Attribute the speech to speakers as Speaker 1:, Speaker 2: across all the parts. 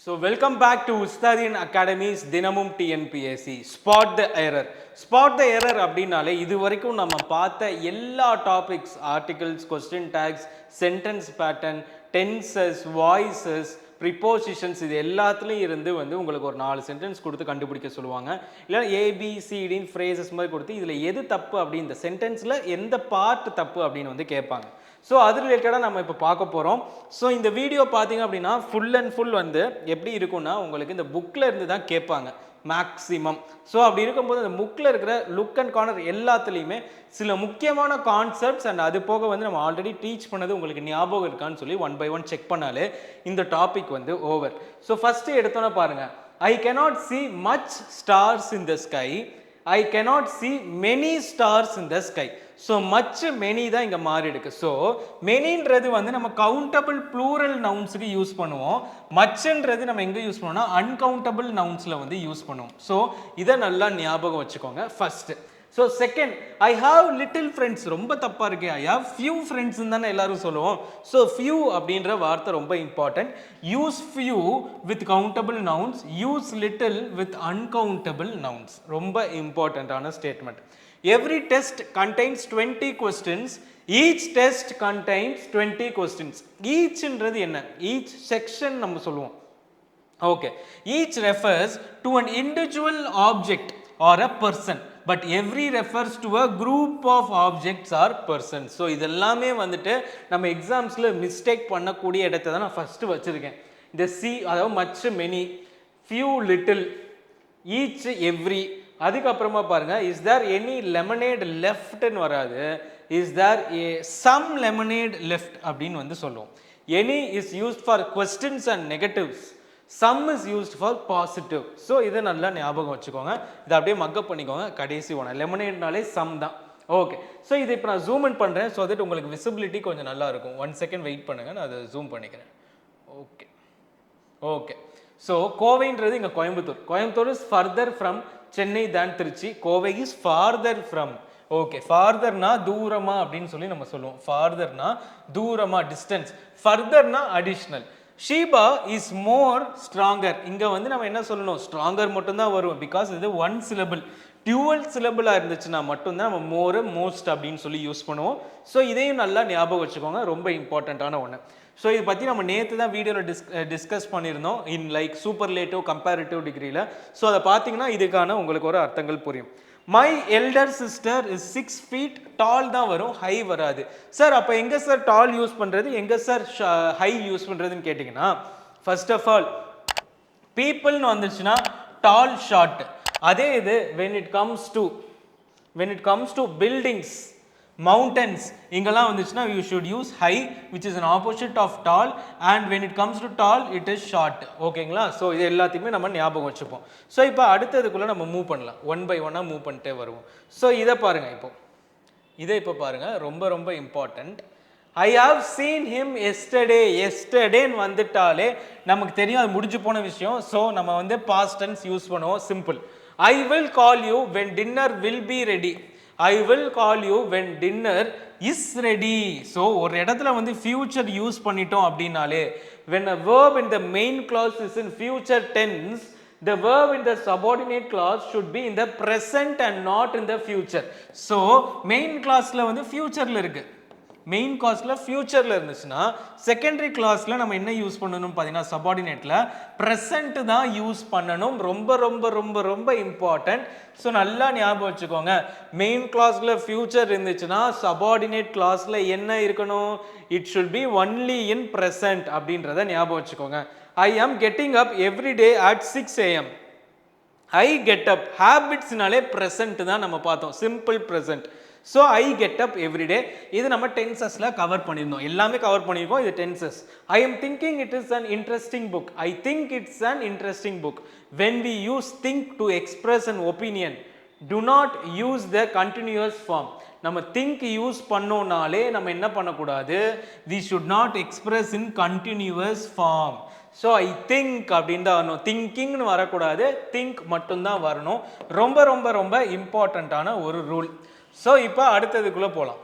Speaker 1: So welcome back to Ustadin Academy's தினமும் TNPSC Spot the Error. Spot the Error அப்படின்னாலே இது வரைக்கும் நம்ம பார்த்த எல்லா topics articles, question tags, sentence pattern, tenses, voices, prepositions இது எல்லாத்துலேயும் இருந்து உங்களுக்கு ஒரு 4 சென்டென்ஸ் கொடுத்து கண்டுபிடிக்க சொல்லுவாங்க. இல்லை ஏபிசிடின்னு ஃப்ரேசஸ் மாதிரி கொடுத்து இதில் எது தப்பு அப்படின்னு இந்த சென்டென்ஸில் எந்த பார்ட் தப்பு அப்படின்னு கேட்பாங்க. ஸோ அது ரிலேட்டடாக நம்ம இப்போ பார்க்க போகிறோம். ஸோ இந்த வீடியோ பார்த்தீங்க அப்படின்னா ஃபுல் அண்ட் ஃபுல் எப்படி இருக்குன்னா உங்களுக்கு இந்த புக்கில் இருந்து தான் கேட்பாங்க மேக்ஸிமம். ஸோ அப்படி இருக்கும்போது அந்த புக்கில் இருக்கிற லுக் அண்ட் கார்னர் எல்லாத்துலேயுமே சில முக்கியமான கான்செப்ட்ஸ் அண்ட் அது போக நம்ம ஆல்ரெடி டீச் பண்ணது உங்களுக்கு ஞாபகம் இருக்கான்னு சொல்லி 1 by 1 செக் பண்ணாலே இந்த டாபிக் ஓவர். ஸோ ஃபஸ்ட்டு எடுத்தோன்னே பாருங்கள், ஐ cannot see much stars in the sky. I cannot see many stars in the sky. So much many தான் இங்கே மாறி இருக்கு. ஸோ மெனின்றது நம்ம கவுண்டபிள் ப்ளூரல் நவுன்ஸுக்கு யூஸ் பண்ணுவோம். மச்சுன்றது நம்ம எங்கே யூஸ் பண்ணுவோம்னா அன்கவுண்டபிள் நவுன்ஸில் யூஸ் பண்ணுவோம். ஸோ இதை நல்லா ஞாபகம் வச்சுக்கோங்க first. So second, I have little friends ரொம்ப தப்பாக இருக்கு. ஐ ஹாவ் ஃபியூ ஃப்ரெண்ட்ஸ்ன்னு தானே எல்லாரும் சொல்லுவோம். ஸோ ஃபியூ அப்படின்ற வார்த்தை ரொம்ப important. Use few with countable nouns, use little with uncountable nouns. ரொம்ப இம்பார்ட்டண்ட்டான statement. Every test contains 20 questions. Each test contains 20 questions. Each ன்றது என்ன? Each section நம்ம சொல்லுவோம். Okay. Each refers to an individual object or a person. But every refers to a group of objects or persons. So இதெல்லாமே நம்ம எக்ஸாம்ஸில் mistake பண்ணக்கூடிய இடத்தை தான் நான் ஃபஸ்ட்டு வச்சுருக்கேன். இந்த சி அதாவது much many, few little, each every. அதுக்கப்புறமா பாருங்க, இஸ் தேர் எனி லெமனேட் லெஃப்ட்னு வராது, is there a some lemonade left அப்படின்னு சொல்லுவோம். Any is used for questions and negatives, some is used for positive. So இதை நல்லா ஞாபகம் வச்சுக்கோங்க. இதை அப்படியே மக்கப் பண்ணிக்கோங்க. கடைசி ஒன்று லெமனேட்னாலே சம் தான். ஓகே. ஸோ இதை இப்போ நான் ஜூம் இன் பண்ணுறேன். ஸோ தட் உங்களுக்கு விசிபிலிட்டி கொஞ்சம் நல்லா இருக்கும். 1 செகண்ட் வெயிட் பண்ணுங்கள், நான் அதை ஜூம் பண்ணிக்கிறேன். Okay okay. ஸோ கோவைன்றது இங்கே Coimbatore. Coimbatore is further from Chennai தான் Trichy. Kovai is farther from. Okay, ஃபார்தர்னா தூரமா அப்படின்னு சொல்லி நம்ம சொல்லுவோம். ஃபார்தர்னா தூரமா, டிஸ்டன்ஸ். ஃபர்தர்னா additional. Sheeba is more stronger. இங்கே நம்ம என்ன சொல்லணும்? ஸ்ட்ராங்கர் மட்டும்தான் வரும். பிகாஸ் இது 1 syllable. டியூவல் சிலபிளாக இருந்துச்சுன்னா மட்டும்தான் நம்ம மோர், மோஸ்ட் அப்படின்னு சொல்லி யூஸ் பண்ணுவோம். ஸோ இதையும் நல்லா ஞாபகம் வச்சுக்கோங்க, ரொம்ப இம்பார்ட்டண்ட்டான ஒன்று. ஸோ இதை பற்றி நம்ம நேற்று தான் வீடியோவில் டிஸ்கஸ் பண்ணியிருந்தோம் இன் லைக் சூப்பர்லேட்டிவ் கம்பேரிட்டிவ் டிகிரியில். ஸோ அதை பார்த்தீங்கன்னா இதுக்கான உங்களுக்கு ஒரு அர்த்தங்கள் புரியும். My elder sister is 6 feet டால் தான் வரும், ஹை வராது. சார் அப்போ எங்கே சார் டால் யூஸ் பண்ணுறது, எங்கே சார் ஹை யூஸ் பண்ணுறதுன்னு கேட்டிங்கன்னா, ஃபர்ஸ்ட் ஆஃப் ஆல் பீப்புள்னு வந்துச்சுன்னா டால் ஷார்ட். அதே இது when it comes to buildings, mountains, இங்கெல்லாம் வந்துச்சுன்னா you should use high which is an opposite of tall, and when it comes to tall it is short. ஓகேங்களா? So இது எல்லாத்தையுமே நம்ம ஞாபகம் வச்சுப்போம். ஸோ இப்போ அடுத்ததுக்குள்ளே நம்ம மூவ் பண்ணலாம். 1 by 1 மூவ் பண்ணிட்டே வருவோம். ஸோ இதை பாருங்கள், இப்போ பாருங்கள், ரொம்ப ரொம்ப important. I have seen him yesterday. எஸ்டர்டேன்னு வந்துட்டாலே நமக்கு தெரியும் அது முடிஞ்சு போன விஷயம். ஸோ நம்ம பாஸ்ட் டென்ஸ் யூஸ் பண்ணுவோம். Simple. I will call you when dinner will be ready. I will call you when dinner is ready. So ஒரு இடத்துல future யூஸ் பண்ணிட்டோம் அப்படின்னாலே, when a verb in the main clause is in future tense, the verb in the subordinate clause should be in the present and not in the future. So main clauseல futureல இருக்கு, main காஸ்ட்ல ஃபியூச்சர்ல இருந்துச்சுன்னா secondary கிளாஸ்ல நம்ம என்ன use பண்ணணும் பார்த்தீங்கன்னா சபார்டினேட்ல present தான் use பண்ணணும். ரொம்ப ரொம்ப ரொம்ப ரொம்ப இம்பார்ட்டன்ட். ஸோ நல்லா ஞாபகம் வச்சுக்கோங்க. மெயின் கிளாஸ்ல ஃபியூச்சர் இருந்துச்சுன்னா சபார்டினேட் கிளாஸ்ல என்ன இருக்கணும்? It should be only in present அப்படின்றத ஞாபகம் வச்சுக்கோங்க. I am getting up every day at 6 AM. I get up ஹேபிட்ஸ்னாலே ப்ரெசென்ட் தான் நம்ம பார்த்தோம், simple present. So I get up everyday. இது நம்ம டென்சஸில் கவர் பண்ணியிருந்தோம், எல்லாமே கவர் பண்ணியிருக்கோம். இது tenses. I am thinking it is an interesting book. I think it's an interesting book. When we use think to express an opinion, to not use the continuous form. நம்ம think use பண்ணோம்னாலே நம்ம என்ன பண்ணக்கூடாது? We should not express in continuous form. So I think அப்படின்னு தான் வரணும், திங்கிங்னு வரக்கூடாது, think மட்டும்தான் வரணும். ரொம்ப ரொம்ப ரொம்ப இம்பார்ட்டண்ட்டான ஒரு ரூல். ஸோ இப்போ அடுத்ததுக்குள்ளே போகலாம்.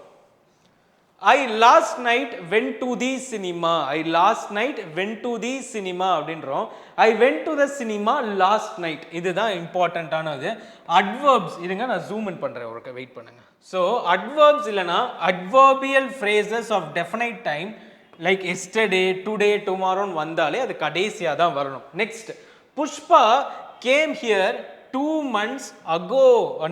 Speaker 1: I last night went to the cinema. I last night went to the cinema அப்படின்றோம். I went to the cinema last night. இதுதான் இம்பார்ட்டண்ட்டானது. அட்வர்ப்ஸ் இருங்க, நான் ஜூம் இன் பண்ணுறேன், ஒரு வெயிட் பண்ணுங்க. ஸோ அட்வர்ப்ஸ் இல்லைனா adverbial phrases of definite time like yesterday, today, டுமாரோன்னு வந்தாலே அது கடைசியாக தான் வரணும். Next, Pushpa came here 2 months ago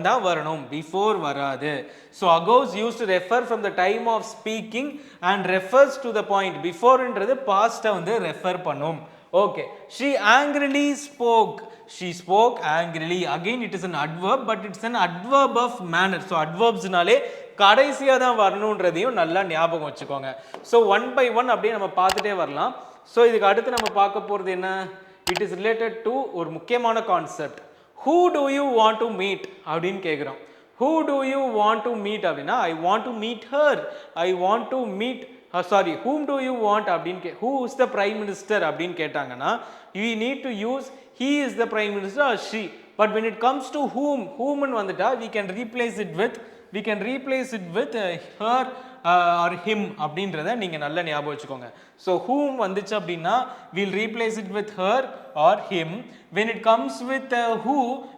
Speaker 1: தான் வரணும், பிஃபோர் வராது. So ago is used to refer from the time of speaking and refers to the point. பிஃபோர்ன்றது பாஸ்ட்டை வந்து ரெஃபர் பண்ணும். Okay, she angrily spoke. She spoke angrily. Again it is an adverb, but it's an adverb of manner. So அட்வர்ப்ஸ்னாலே கடைசியாக தான் வரணுன்றதையும் நல்லா ஞாபகம் வச்சுக்கோங்க. So 1 by 1 அப்படியே நம்ம பார்த்துட்டே வரலாம். ஸோ இதுக்கு அடுத்து நம்ம பார்க்க போகிறது என்ன? இட் இஸ் ரிலேட்டட் டு ஒரு முக்கியமான concept. Who do you want to meet அப்படின்னு கேட்குறோம். Who do you want to meet அப்படின்னா I want to meet her. I want to meet whom do you want அப்படின்னு who is the prime minister அப்படின்னு கேட்டாங்கன்னா we need to use he is the prime minister or she. But when it comes to whomன்னு வந்துட்டா we can replace it with her or him அப்படின்றத நீங்கள் நல்லா ஞாபகம் வச்சுக்கோங்க. So whom வந்துச்சு அப்படின்னா we'll replace it with her or him. When it comes with who,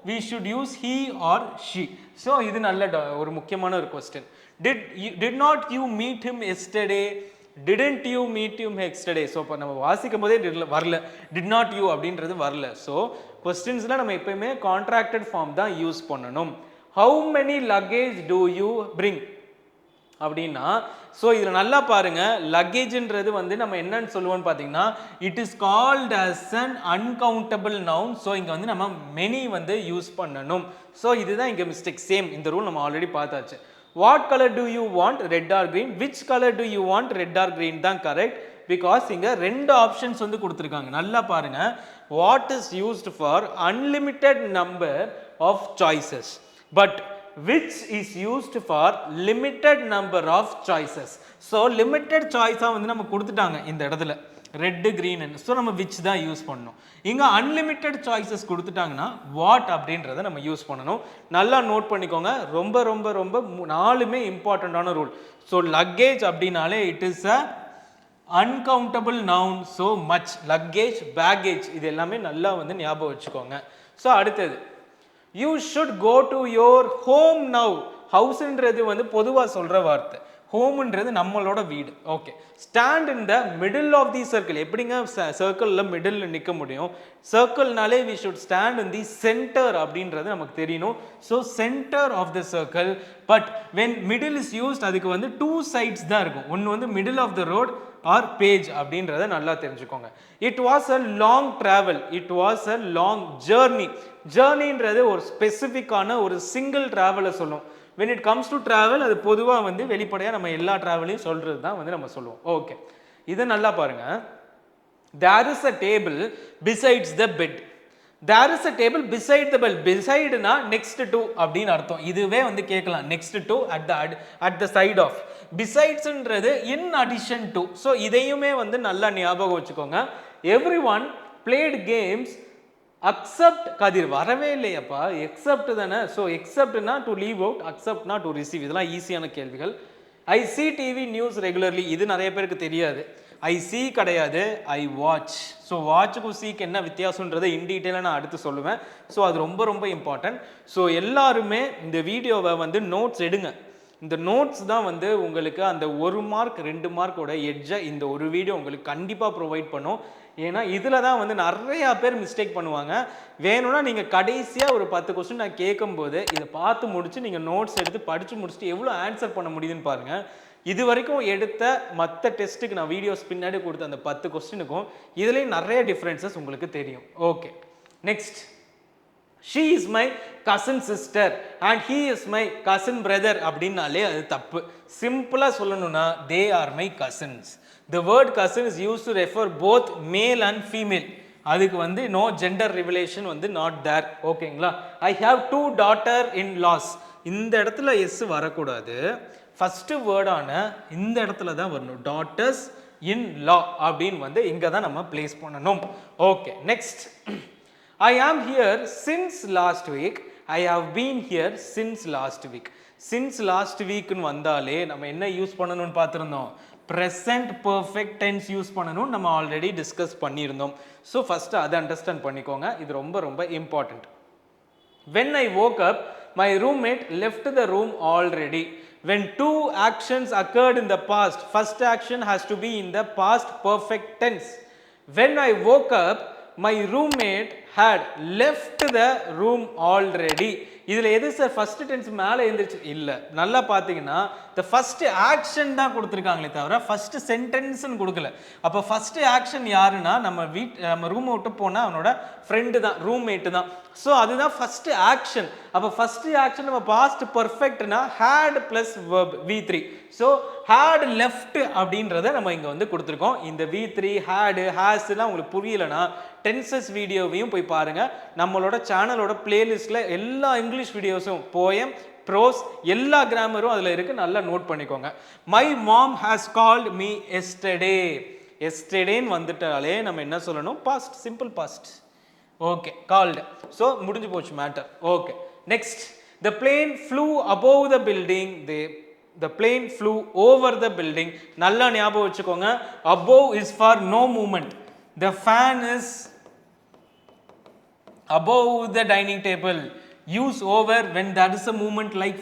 Speaker 1: we should use he or she. So இது நல்ல ஒரு முக்கியமான ஒரு question. Did not you meet him yesterday? Didn't you meet him yesterday? So இப்போ நம்ம வாசிக்கும் போதே வரல, did not you அப்படின்றது வரல. ஸோ கொஸ்டின்ஸில் நம்ம எப்பயுமே கான்ட்ராக்டட் ஃபார்ம் தான் யூஸ் பண்ணணும். How many luggage do you bring அப்படின்னா, ஸோ இதில் நல்லா பாருங்க, லக்கேஜ்ன்றது வந்து நம்ம என்னன்னு சொல்லுவோம்னு பார்த்தீங்கன்னா it is called as an uncountable noun. So இங்கே வந்து நம்ம மெனி வந்து யூஸ் பண்ணணும். ஸோ இதுதான் இங்கே மிஸ்டேக். சேம் இந்த ரூல் நம்ம ஆல்ரெடி பார்த்தாச்சு. What colour do you want, red or green? Which colour do you want, red or green தான் கரெக்ட். பிகாஸ் இங்கே 2 ஆப்ஷன்ஸ் வந்து கொடுத்துருக்காங்க. நல்லா பாருங்க, what is used for unlimited number of choices, but which is used for limited number of choices. so limited choice வந்து நம்ம கொடுத்துட்டாங்க இந்த இடத்துல ரெட் கிரீன். ஸோ நம்ம which தான் யூஸ் பண்ணணும். இங்கே அன்லிமிட்டெட் சாய்ஸஸ் கொடுத்துட்டாங்கன்னா வாட் அப்படின்றத நம்ம யூஸ் பண்ணணும். நல்லா நோட் பண்ணிக்கோங்க. ரொம்ப ரொம்ப ரொம்ப 4மே இம்பார்ட்டண்ட்டான ரூல். ஸோ லக்கேஜ் அப்படின்னாலே it is a uncountable noun. So much, luggage, package இது எல்லாமே நல்லா வந்து ஞாபகம் வச்சுக்கோங்க. ஸோ அடுத்தது, you should go to your home now. ஹவுஸ்ன்றது வந்து பொதுவாக சொல்கிற வார்த்தை, ஹோம்ன்றது நம்மளோட வீடு. Okay, stand in the middle of the circle. எப்படிங்க சர்க்கிளில் மிடில் நிற்க முடியும்? சர்க்கிள்னாலே we should stand in the center அப்படின்றது நமக்கு தெரியணும். So center of the circle. But when middle is used அதுக்கு வந்து 2 சைட்ஸ் தான் இருக்கும். ஒன்று வந்து middle of the road or page அப்படின்றத நல்லா தெரிஞ்சுக்கோங்க. It was a long travel. It was a long journey. ஜேர்னின்றது ஒரு ஸ்பெசிஃபிக்கான ஒரு சிங்கிள் ட்ராவலை சொல்லும். when it comes to travel அது பொதுவாக வந்து வெளிப்படையாக நம்ம எல்லா ட்ராவலையும் சொல்கிறது தான் வந்து நம்ம சொல்லுவோம். ஓகே, இதை நல்லா பாருங்க. there is a table besides the bed. there is a table beside the bed. besideனா next to அப்படின்னு அர்த்தம். இதுவே வந்து கேட்கலாம், next to, at the side of. besides-ன்றது in addition to. ஸோ இதையுமே வந்து நல்லா ஞாபகம் வச்சுக்கோங்க. everyone played games accept. Kathir வரவே இல்லையப்பா, எக்ஸப்ட் தானே. ஸோ எக்ஸப்ட்னா டு லீவ் அவுட், அக்செப்ட்னா டு ரிசீவ். இதெல்லாம் ஈஸியான கேள்விகள். I see TV news regularly, இது நிறைய பேருக்கு தெரியாது. ஐ சி கிடையாது, ஐ வாட்ச். ஸோ வாட்சுக்கும் சீக்கு என்ன வித்தியாசன்றதை இன் டீட்டெயிலாக நான் அடுத்து சொல்லுவேன். ஸோ அது ரொம்ப ரொம்ப இம்பார்ட்டன்ட். ஸோ எல்லாருமே இந்த வீடியோவை வந்து நோட்ஸ் எடுங்க. இந்த நோட்ஸ் தான் வந்து உங்களுக்கு அந்த 1 மார்க் 2 மார்க்கோட எட்ஜை இந்த ஒரு வீடியோ உங்களுக்கு கண்டிப்பாக ப்ரொவைட் பண்ணும். ஏன்னா இதில் தான் வந்து நிறையா பேர் மிஸ்டேக் பண்ணுவாங்க. வேணும்னா நீங்கள் கடைசியாக ஒரு 10 கொஸ்டின் நான் கேட்கும்போது இதை பார்த்து முடிச்சு நீங்கள் நோட்ஸ் எடுத்து படித்து முடிச்சுட்டு எவ்வளோ ஆன்சர் பண்ண முடியுதுன்னு பாருங்கள். இது வரைக்கும் எடுத்த மற்ற டெஸ்ட்டுக்கு நான் வீடியோஸ் பின்னாடி கொடுத்த அந்த 10 கொஸ்டினுக்கும் இதுலேயும் நிறைய டிஃப்ரென்சஸ் உங்களுக்கு தெரியும். Okay, next, she is my cousin sister and he is my cousin brother அப்படின்னாலே அது தப்பு. சிம்பிளாக சொல்லணும்னா they are my cousins. the word cousin is used to refer both male and female. அதுக்கு வந்து no gender revelation வந்து not there. ஓகேங்களா? I have 2 daughter-in-laws. இந்த இடத்துல எஸ் வரக்கூடாது. ஃபர்ஸ்ட் வேர்டான இந்த இடத்துல தான் வரணும். daughters in law அப்படின்னு வந்து இங்கே தான் நம்ம பிளேஸ் பண்ணணும். Okay, next, I am here since last week. I have been here since last week. Since last வீக்னு வந்தாலே நம்ம என்ன யூஸ் பண்ணணும்னு பார்த்துருந்தோம், ப்ரெசன்ட் பர்ஃபெக்ட் டென்ஸ் யூஸ் பண்ணணும் நம்ம ஆல்ரெடி டிஸ்கஸ் பண்ணியிருந்தோம். ஸோ ஃபஸ்ட்டு அதை அண்டர்ஸ்டாண்ட் பண்ணிக்கோங்க, இது ரொம்ப ரொம்ப important. When I woke up, my roommate left the room already. When two actions occurred in the past, first action has to be in the past perfect tense. When I woke up, my roommate had left the room already. இதில் எது sir first tense மேலே எழுந்திரிச்சு இல்லை, நல்லா பார்த்தீங்கன்னா இந்த first action தான் கொடுத்துருக்காங்களே தவிர ஃபர்ஸ்ட் சென்டென்ஸ்ன்னு கொடுக்கல. அப்போ ஃபர்ஸ்ட் ஆக்ஷன் யாருன்னா நம்ம ரூமை விட்டு போனால் அவனோட ஃப்ரெண்டு தான், ரூம்மேட்டு தான். ஸோ அதுதான் ஃபர்ஸ்ட் ஆக்ஷன். அப்போ ஃபர்ஸ்ட் ஆக்ஷன் நம்ம பாஸ்ட் பர்ஃபெக்ட்னா had plus verb V3. So had left அப்படின்றத நம்ம இங்கே வந்து கொடுத்துருக்கோம். இந்த V3 ஹேடு ஹேஸ்லாம் உங்களுக்கு புரியலைன்னா டென்சஸ் வீடியோவையும் போய் பாருங்கள். நம்மளோட சேனலோட பிளேலிஸ்ட்டில் எல்லா இங்கிலீஷ் வீடியோஸும், போயம், ப்ரோஸ், எல்லா கிராமரும் அதில் இருக்குது, நல்லா நோட் பண்ணிக்கோங்க. My mom has called me yesterday. எஸ்டர்டேன்னு வந்துட்டாலே நம்ம என்ன சொல்லணும், past, simple past. Okay, called. So முடிஞ்சு போச்சு matter. Okay, next. The plane flew above the building. The plane flew over the building. நல்லா ஞாபகம் வச்சுக்கோங்க, above is for no movement. The fan is above the dining table. Use over when there is a movement like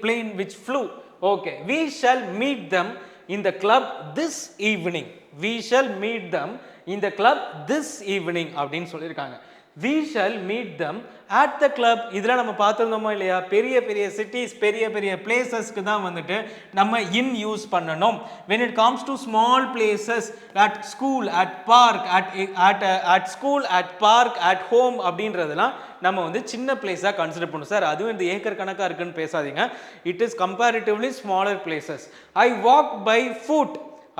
Speaker 1: plane which flew. Okay, we shall meet them in the club this evening. We shall meet them in the club this evening அப்படின்னு சொல்லியிருக்காங்க. We shall meet them at the club. இதெல்லாம் நம்ம பார்த்துருந்தோமா இல்லையா, பெரிய பெரிய cities, பெரிய பெரிய பிளேசஸ்க்கு தான் வந்துட்டு நம்ம இன் யூஸ் பண்ணணும். when it comes to small places, at school, at park, at school, at park, at home அப்படின்றதெல்லாம் நம்ம வந்து சின்ன பிளேஸாக கன்சிடர் பண்ணும். சார் அதுவும் இந்த ஏக்கர் கணக்காக இருக்குன்னு பேசாதீங்க. It is comparatively smaller places. I walk by foot.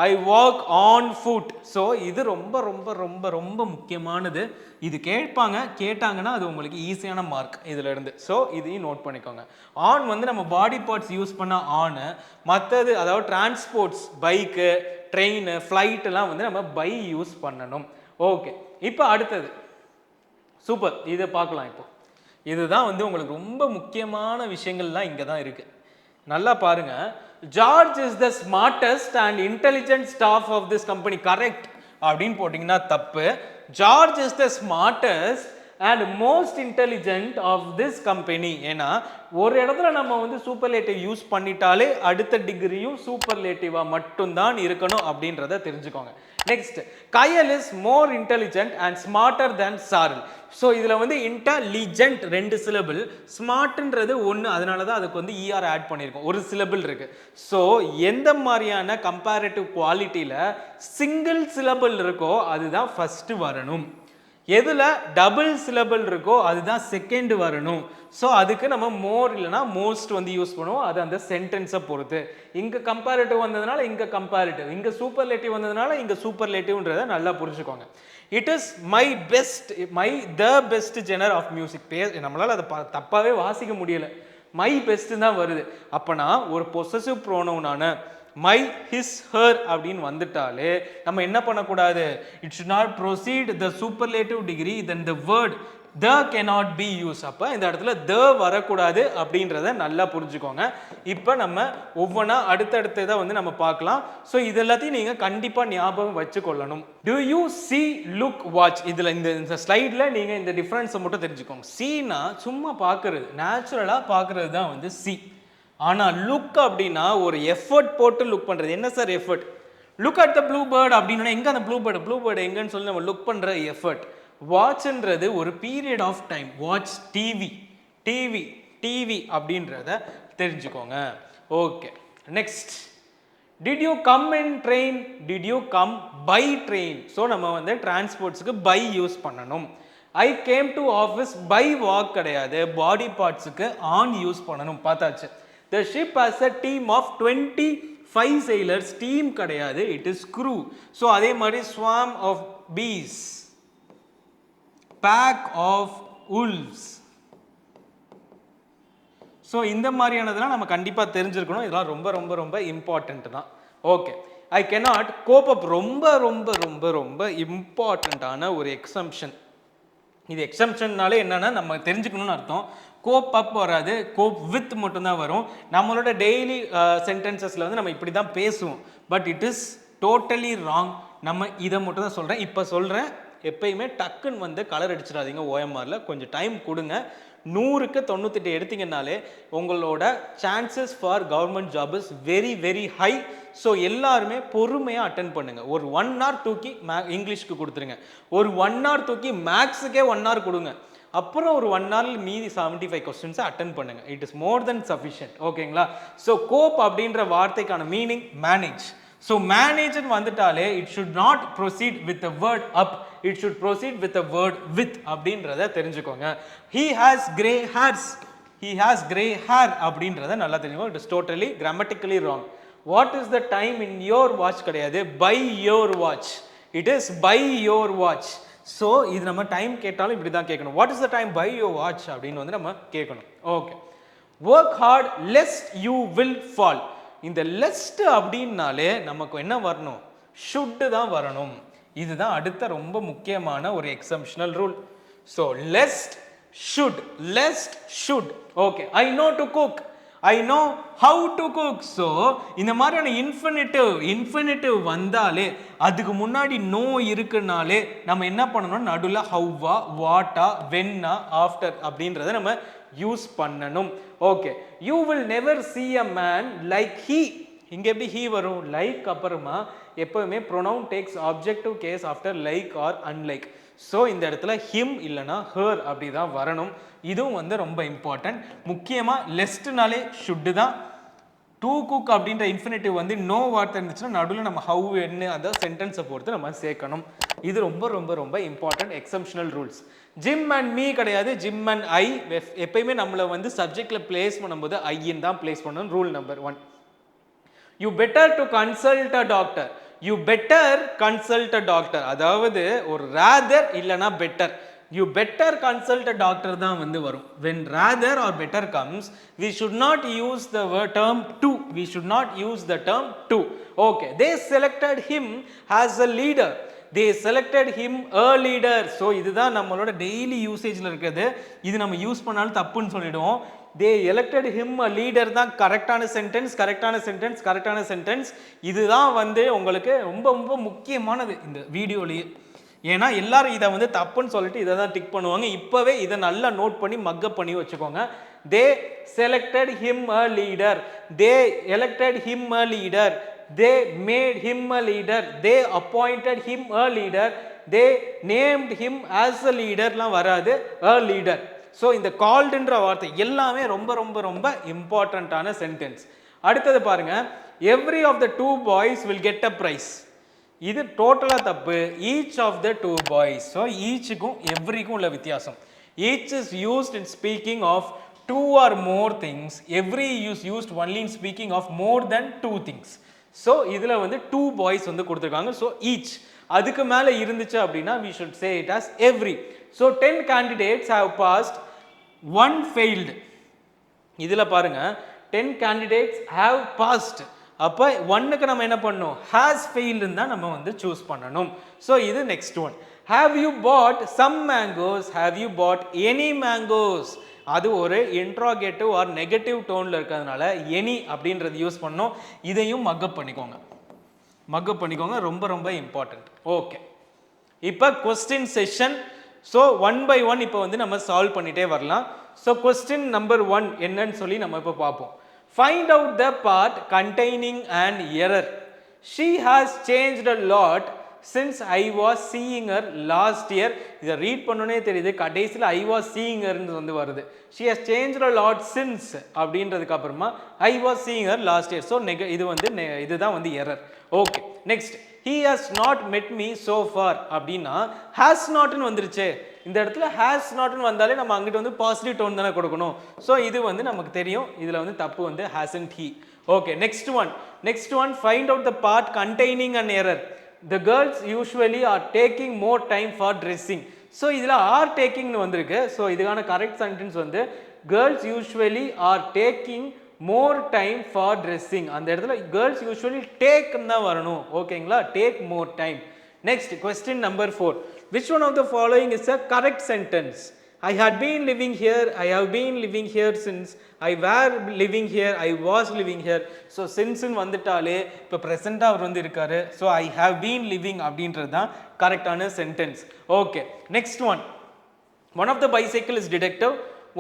Speaker 1: I walk on foot. So இது ரொம்ப ரொம்ப ரொம்ப ரொம்ப முக்கியமானது. இது கேட்டாங்கன்னா அது உங்களுக்கு ஈஸியான மார்க் இதில் இருந்து. ஸோ இதையும் நோட் பண்ணிக்கோங்க. ஆன் வந்து நம்ம பாடி பார்ட்ஸ் யூஸ் பண்ண ஆனு, மற்றது அதாவது டிரான்ஸ்போர்ட்ஸ், பைக்கு, ட்ரெயின், ஃப்ளைட்டெல்லாம் வந்து நம்ம பை யூஸ் பண்ணணும். ஓகே, இப்போ அடுத்தது சூப்பர், இதை பார்க்கலாம். இப்போ இதுதான் வந்து உங்களுக்கு ரொம்ப முக்கியமான விஷயங்கள்லாம் இங்கே தான் இருக்குது. நல்லா பாருங்க. George is the smartest and intelligent staff of this company. Correct அப்படின்னு போட்டிங்கன்னா தப்பு. George is the smartest and most intelligent of this company. ஏன்னா ஒரு இடத்துல நம்ம வந்து சூப்பர்லேட்டிவ் யூஸ் பண்ணிட்டாலே அடுத்த டிகிரியும் சூப்பர்லேட்டிவாக மட்டும்தான் இருக்கணும் அப்படின்றத தெரிஞ்சுக்கோங்க. Next, Kayal is more intelligent and smarter than Saral. So இதில் வந்து இன்டெலிஜென்ட் 2 சிலபிள், ஸ்மார்ட்ன்றது 1, அதனால தான் அதுக்கு வந்து ER ஆட் பண்ணியிருக்கோம், ஒரு சிலபிள் இருக்கு. ஸோ எந்த மாதிரியான கம்பேரிட்டிவ் குவாலிட்டியில் சிங்கிள் சிலபிள் இருக்கோ அதுதான் ஃபர்ஸ்ட் வரணும். எதில் டபுள் சிலபிள் இருக்கோ அதுதான் செகண்ட் வரணும். ஸோ அதுக்கு நம்ம மோர் இல்லைனா மோஸ்ட் வந்து யூஸ் பண்ணுவோம், அது அந்த சென்டென்ஸை பொறுத்து. இங்கே கம்பேரிட்டிவ் வந்ததுனால இங்கே கம்பேரிட்டிவ், இங்கே சூப்பர்லேட்டிவ் வந்ததுனால இங்கே சூப்பர்லேட்டிவ்ன்றதை நல்லா புரிஞ்சுக்கோங்க. It is the best genre of music. நம்மளால் அதை தப்பாகவே வாசிக்க முடியலை, மை பெஸ்ட் தான் வருது. அப்போனா ஒரு பொசசிவ் ப்ரோனவுனான மை, ஹிஸ், ஹர் அப்படின்னு வந்துட்டாலே நம்ம என்ன பண்ணக்கூடாது, it should not proceed the superlative degree, then the word the cannot be used. அப்போ இந்த இடத்துல த வரக்கூடாது அப்படின்றத நல்லா புரிஞ்சுக்கோங்க. இப்போ நம்ம ஒவ்வொன்றா அடுத்தடுத்ததை வந்து நம்ம பார்க்கலாம். ஸோ இது எல்லாத்தையும் நீங்கள் கண்டிப்பாக ஞாபகம் வச்சுக்கொள்ளணும். To you see, look, watch. இதில் இந்த ஸ்லைடில் நீங்கள் இந்த டிஃப்ரென்ஸை மட்டும் தெரிஞ்சுக்கோங்க. சீனா சும்மா பார்க்குறது, நேச்சுரலாக பார்க்குறது தான் வந்து சி. ஆனால் லுக் அப்படின்னா ஒரு எஃபர்ட் போட்டு லுக் பண்ணுறது. என்ன sir effort? Look at the blue bird அப்படின்னா எங்கே அந்த ப்ளூ பேர்டு எங்கன்னு சொல்லி நம்ம லுக் பண்ணுற எஃபர்ட். வாட்ச்ன்றது ஒரு period of time. Watch TV அப்படின்றத தெரிஞ்சுக்கோங்க. Okay, next. Did you come in train, did you come by train. So நம்ம வந்து டிரான்ஸ்போர்ட்ஸுக்கு பை யூஸ் பண்ணணும். I came to office by walk கிடையாது, பாடி பார்ட்ஸுக்கு ஆன் யூஸ் பண்ணணும். பார்த்தாச்சு. The ship has a team of 25 sailors. Team கிடையாது, it is crew. So அதே மாதிரி swarm of bees, pack of wolves. So இந்த மாதிரியானதெல்லாம் நம்ம கண்டிப்பாக தெரிஞ்சிருக்கணும். இதெல்லாம் ரொம்ப ரொம்ப ரொம்ப இம்பார்ட்டண்ட் தான். ஓகே, ஐ கேனாட் கோப் அப் ரொம்ப ரொம்ப ரொம்ப ரொம்ப இம்பார்ட்டண்ட்டான ஒரு எக்ஸம்ஷன். இது எக்ஸம்ஷன்னாலே என்னன்னா நம்ம தெரிஞ்சுக்கணும்னு அர்த்தம். கோப் அப் வராது, கோப் வித் மட்டும்தான் வரும். நம்மளோட டெய்லி சென்டென்சஸில் வந்து நம்ம இப்படி தான் பேசுவோம். But it is totally wrong. நம்ம இதை மட்டும் தான் சொல்கிறேன். இப்போ சொல்கிறேன், எப்பயுமே டக்குன்னு வந்து கலர் அடிச்சிடாதீங்க. ஓஎம்ஆரில் கொஞ்சம் டைம் கொடுங்க. 100க்கு 98 எடுத்தீங்கன்னாலே உங்களோட chances for government job is very very high. So எல்லாருமே பொறுமையாக அட்டன் பண்ணுங்கள். ஒரு 1 hour தூக்கி இங்கிலீஷ்க்கு கொடுத்துருங்க. ஒரு 1 hour தூக்கி மேக்ஸுக்கே 1 hour கொடுங்க. அப்புறம் ஒரு 1 hour மீதி 75 கொஸ்டின்ஸை அட்டன் பண்ணுங்க. It is more than sufficient. ஓகேங்களா? ஸோ கோப் அப்படின்ற வார்த்தைக்கான மீனிங் மேனேஜ். ஸோ மேனேஜ்னு வந்துட்டாலே it should not proceed with a word up, it should proceed with a word with அப்படின்றத தெரிஞ்சுக்கோங்க. He has grey hairs, he has grey hair அப்படின்றத நல்லா தெரிஞ்சுக்கோங்க. It is totally grammatically wrong. What is the time in your watch கிடையாது, by your watch. It is by your watch. So இது நம்ம time கேட்டாலும் இப்படி தான் கேட்கணும். What is the time by your watch அப்படின்னு வந்து நம்ம கேட்கணும். Okay. Work hard lest you will fall. இந்த லெஸ்ட் அப்படின்னாலே நமக்கு என்ன வரணும், ஷுட் தான் வரணும். இதுதான் அடுத்த ரொம்ப முக்கியமான ஒரு exceptional rule. So lest should, lest should. Okay. I know to cook, I know how to cook. So இந்த மாதிரியான இன்ஃபினிட்டிவ் வந்தாலே அதுக்கு முன்னாடி நோ இருக்குனாலே நம்ம என்ன பண்ணணும், நடுவில் ஹவ்வா, வாட்டா, வென்னா, ஆஃப்டர் அப்படின்றத நம்ம யூஸ் பண்ணணும். Okay. You will never see a man like he. இங்க எப்படி he வரும், லைக் அப்புறமா எப்பவுமே pronoun takes objective case after like or unlike. So இந்த இடத்துல ஹிம் இல்லைனா ஹர் அப்படி தான் வரணும். இதுவும் வந்து ரொம்ப இம்பார்ட்டன்ட். முக்கியமாக லெஸ்ட்னாலே ஷுட்டு தான். டு குக் அப்படின்ற இன்ஃபினிட்டிவ் வந்து நோ வார்த்தை இருந்துச்சுன்னா நடுவில் நம்ம ஹவு என்ன அந்த சென்டென்ஸை பொறுத்து நம்ம சேர்க்கணும். இது ரொம்ப ரொம்ப ரொம்ப important exceptional rules. Jim and me கிடையாது, ஜிம் அண்ட் ஐ. எப்பயுமே நம்மளை வந்து சப்ஜெக்டில் பிளேஸ் பண்ணும்போது ஐன்னு தான் பிளேஸ் பண்ணணும். Rule number 1. You better to consult a doctor. You better consult a doctor. அதாவது ஒரு ரேதர் இல்லைனா better. You better consult a doctor தான் வந்து வரும். When rather or better comes, we should not use the term to. We should not use the term to. Okay. They selected him as a leader. They selected him a leader. So இதுதான் நம்மளோட daily யூசேஜில் இருக்குது. இது நம்ம use பண்ணாலும் தப்புன்னு சொல்லிடுவோம். They elected him a leader தான் கரெக்டான சென்டென்ஸ், கரெக்டான சென்டென்ஸ், கரெக்டான சென்டென்ஸ். இதுதான் வந்து உங்களுக்கு ரொம்ப ரொம்ப முக்கியமானது இந்த வீடியோலேயே. ஏன்னா எல்லாரும் இதை வந்து தப்புன்னு சொல்லிட்டு இதை தான் டிக் பண்ணுவாங்க. இப்போவே இதை நல்லா நோட் பண்ணி மக்கப் பண்ணி வச்சுக்கோங்க. They selected him a leader, they elected him a leader, they made him a leader, they appointed him a leader, they named him as a லீடர்லாம் வராது, அ லீடர். ஸோ இந்த கால்டுன்ற வார்த்தை எல்லாமே ரொம்ப ரொம்ப ரொம்ப இம்பார்ட்டண்ட்டான சென்டென்ஸ். அடுத்தது பாருங்க, every of the 2 boys will get a prize. இது டோட்டலாக தப்பு. Each of the 2 boys. So ஈச்சுக்கும் எவ்ரிக்கும் உள்ள வித்தியாசம். Each is used in speaking of 2 or more things. Every is used only in speaking of more than 2 things. ஸோ இதில் வந்து 2 boys வந்து கொடுத்துருக்காங்க. ஸோ ஈச் அதுக்கு மேலே இருந்துச்சு அப்படின்னா we should say it as every. So 10 candidates have passed, 1 failed. இதில் பாருங்க 10 candidates have passed. அப்போ 1க்கு நம்ம என்ன பண்ணணும், ஹேஸ் ஃபெயில்டுன்னு தான் நம்ம வந்து சூஸ் பண்ணணும். ஸோ இது next one. Have you bought some mangoes, have you bought any mangoes. அது ஒரு இன்ட்ராகேட்டிவ் ஆர் நெகட்டிவ் டோனில் இருக்கிறதுனால எனி அப்படின்றது யூஸ் பண்ணோம். இதையும் மக்கப் பண்ணிக்கோங்க, ரொம்ப ரொம்ப இம்பார்ட்டன்ட். ஓகே. இப்போ கொஸ்டின் செஷன். ஸோ 1 by 1 இப்போ வந்து நம்ம சால்வ் பண்ணிட்டே வரலாம். ஸோ கொஸ்டின் நம்பர் 1 என்னன்னு சொல்லி நம்ம இப்போ பார்ப்போம். Find out the part containing an error. She has changed a lot since I was seeing her last year. இதை ரீட் பண்ணோன்னே தெரியுது, கடைசியில் I was seeing her வந்து வருது. She has changed a lot since அப்படின்றதுக்கு அப்புறமா I was seeing her last year. So இது வந்து இதுதான் வந்து error. Okay. Next, he has not met me so far அப்படின்னா has notனு வந்துருச்சு. இந்த இடத்துல has notனு வந்தாலே நம்ம அங்கிட்டு வந்து பாசிட்டிவ் டோன் தானே கொடுக்கணும். ஸோ இது வந்து நமக்கு தெரியும். இதில் வந்து தப்பு வந்து hasn't he. Okay. Next one find out the part containing an error. The girls usually are taking more time for dressing. So இதில் ஆர் டேக்கிங்னு வந்திருக்கு. ஸோ இதுக்கான கரெக்ட் சென்டென்ஸ் வந்து girls usually are taking more time for dressing. அந்த இடத்துல girls usually take தான் வரணும். ஓகேங்களா, take more time. Next, question number 4. Which one of the following is a correct sentence? I had been living here, I have been living here since, I were living here, I was living here. So சின்ஸ்ன்னு வந்துட்டாலே இப்போ ப்ரெசண்ட்டாக அவர் வந்து இருக்காரு. So I have been living அப்படின்றது தான் கரெக்டான sentence. Okay, next one. One of the bicycle is detective,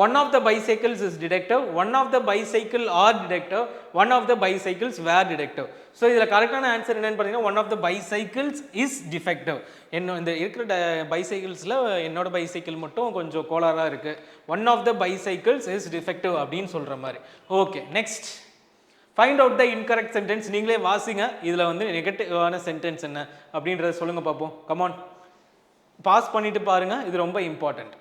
Speaker 1: one of the bicycles is detective, one of the bicycle are detective, one of the bicycles were detective. So இதில் கரெக்டான answer என்னன்னு பார்த்தீங்கன்னா one of the bicycles is defective. இந்த இருக்கிற பைசைக்கிள்ஸில் என்னோட bicycle மட்டும் கொஞ்சம் கோளாறாக இருக்குது. One of the bicycles is defective அப்படின்னு சொல்கிற மாதிரி. Okay, next. Find out the incorrect sentence. நீங்களே வாசிங்க. இதில் வந்து நெகட்டிவான சென்டென்ஸ் என்ன அப்படின்றத சொல்லுங்கள் பார்ப்போம். கமான், பாஸ் பண்ணிட்டு பாருங்க, இது ரொம்ப இம்பார்ட்டன்ட்.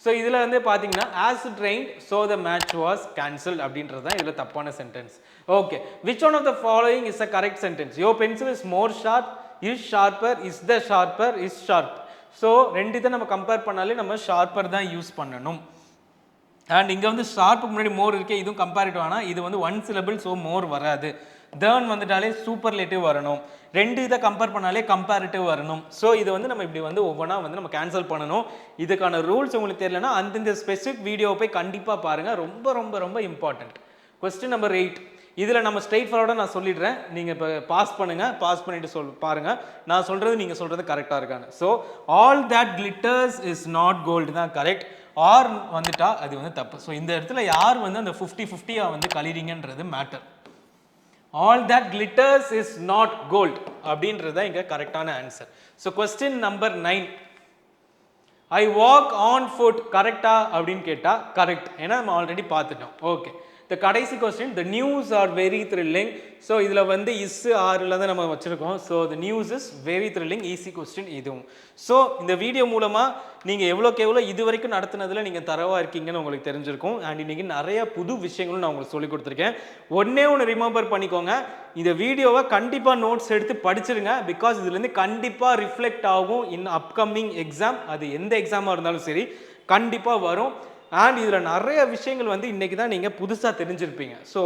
Speaker 1: ஸோ இதில் வந்து பார்த்தீங்கன்னா as it rained so the match was cancelled அப்படின்றது தான் இதில் தப்பான sentence. Okay, which one of the following is a correct sentence? Your pencil is more sharp, is sharper, is the sharper, is sharp. So ரெண்டுத்தை நம்ம compare பண்ணாலே நம்ம sharper தான் use பண்ணணும். அண்ட் இங்கே வந்து ஷார்ப்புக்கு முன்னாடி மோர் இருக்கே, இதுவும் கம்பேரிட்டிவ். ஆனால் இது வந்து ஒன் சிலபிள், ஸோ மோர் வராது. தேர்ன் வந்துட்டாலே சூப்பர்லேட்டிவ் வரணும். ரெண்டு இதை கம்பேர் பண்ணாலே கம்பேரிட்டிவ் வரணும். ஸோ இதை வந்து நம்ம இப்படி வந்து ஒவ்வொன்றா வந்து நம்ம கேன்சல் பண்ணணும். இதுக்கான ரூல்ஸ் உங்களுக்கு தெரியலனா அந்தந்த ஸ்பெசிஃபிக் வீடியோவை போய் கண்டிப்பாக பாருங்கள். ரொம்ப ரொம்ப ரொம்ப இம்பார்ட்டன்ட். Question number 8. இதில் நம்ம ஸ்ட்ரெயிட் ஃபார்வர்டாக நான் சொல்லிடுறேன். நீங்கள் இப்போ பாஸ் பண்ணுங்கள். பாஸ் பண்ணிவிட்டு பாருங்கள் நான் சொல்கிறது நீங்கள் சொல்கிறது கரெக்டாக இருக்கான்னு. So all that glitters is not gold தான் கரெக்ட். ஆர் வந்துட்டா அது வந்து தப்பு. ஸோ இந்த இடத்துல யார் வந்து அந்த 50-50 வந்து கழிறீங்கன்றது matter. All that glitters is not gold அப்படின்றது தான் இங்கே கரெக்டான answer. So question number 9. I walk on foot கரெக்டா அப்படின்னு கேட்டால் கரெக்ட். ஏன்னா நம்ம ஆல்ரெடி பார்த்துட்டோம். ஓகே, இந்த கடைசி question, the news are very thrilling. So இதில் வந்து இஸ் ஆறில் தான் நம்ம வச்சுருக்கோம். So the news is very thrilling. Easy question இதுவும். ஸோ இந்த வீடியோ மூலமாக நீங்கள் எவ்வளோக்கு எவ்வளோ இது வரைக்கும் நடத்துனதில் நீங்கள் தரவாக இருக்கீங்கன்னு உங்களுக்கு தெரிஞ்சிருக்கும். அண்ட் இன்றைக்கி நிறைய புது விஷயங்களும் நான் உங்களுக்கு சொல்லிக் கொடுத்துருக்கேன். ஒன்று ரிமெம்பர் பண்ணிக்கோங்க, இந்த வீடியோவை கண்டிப்பாக நோட்ஸ் எடுத்து படிச்சிருங்க. பிகாஸ் இதுலேருந்து கண்டிப்பாக ரிஃப்ளெக்ட் ஆகும் இன் அப்கமிங் எக்ஸாம். அது எந்த எக்ஸாமாக இருந்தாலும் சரி கண்டிப்பாக வரும். அண்ட் இதில் நிறைய விஷயங்கள் வந்து இன்றைக்கி தான் நீங்கள் புதுசாக தெரிஞ்சிருப்பீங்க. ஸோ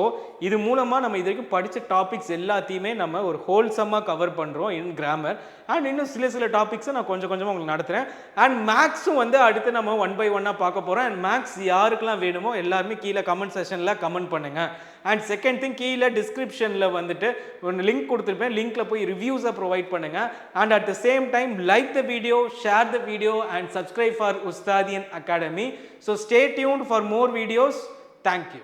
Speaker 1: இது மூலமாக நம்ம இது வரைக்கும் படித்த டாபிக்ஸ் எல்லாத்தையுமே நம்ம ஒரு ஹோல்சமாக கவர் பண்ணுறோம் இன் கிராமர். அண்ட் இன்னும் சில டாபிக்ஸை நான் கொஞ்சம் கொஞ்சமாக உங்களுக்கு நடத்துகிறேன். அண்ட் மேக்ஸும் வந்து அடுத்து நம்ம 1 by 1 பார்க்க போகிறோம். அண்ட் மேக்ஸ் யாருக்கெல்லாம் வேணுமோ எல்லாருமே கீழே கமெண்ட் செஷனில் கமெண்ட் பண்ணுங்கள். அண்ட் செகண்ட் திங், கீழே டிஸ்கிரிப்ஷனில் வந்துட்டு ஒன்று லிங்க் கொடுத்துருப்பேன். லிங்க்கில் போய் ரிவ்யூஸை ப்ரொவைட் பண்ணுங்கள். And at the same time like the video, share the video and subscribe for Ustadian academy. So stay tuned for more videos. Thank you.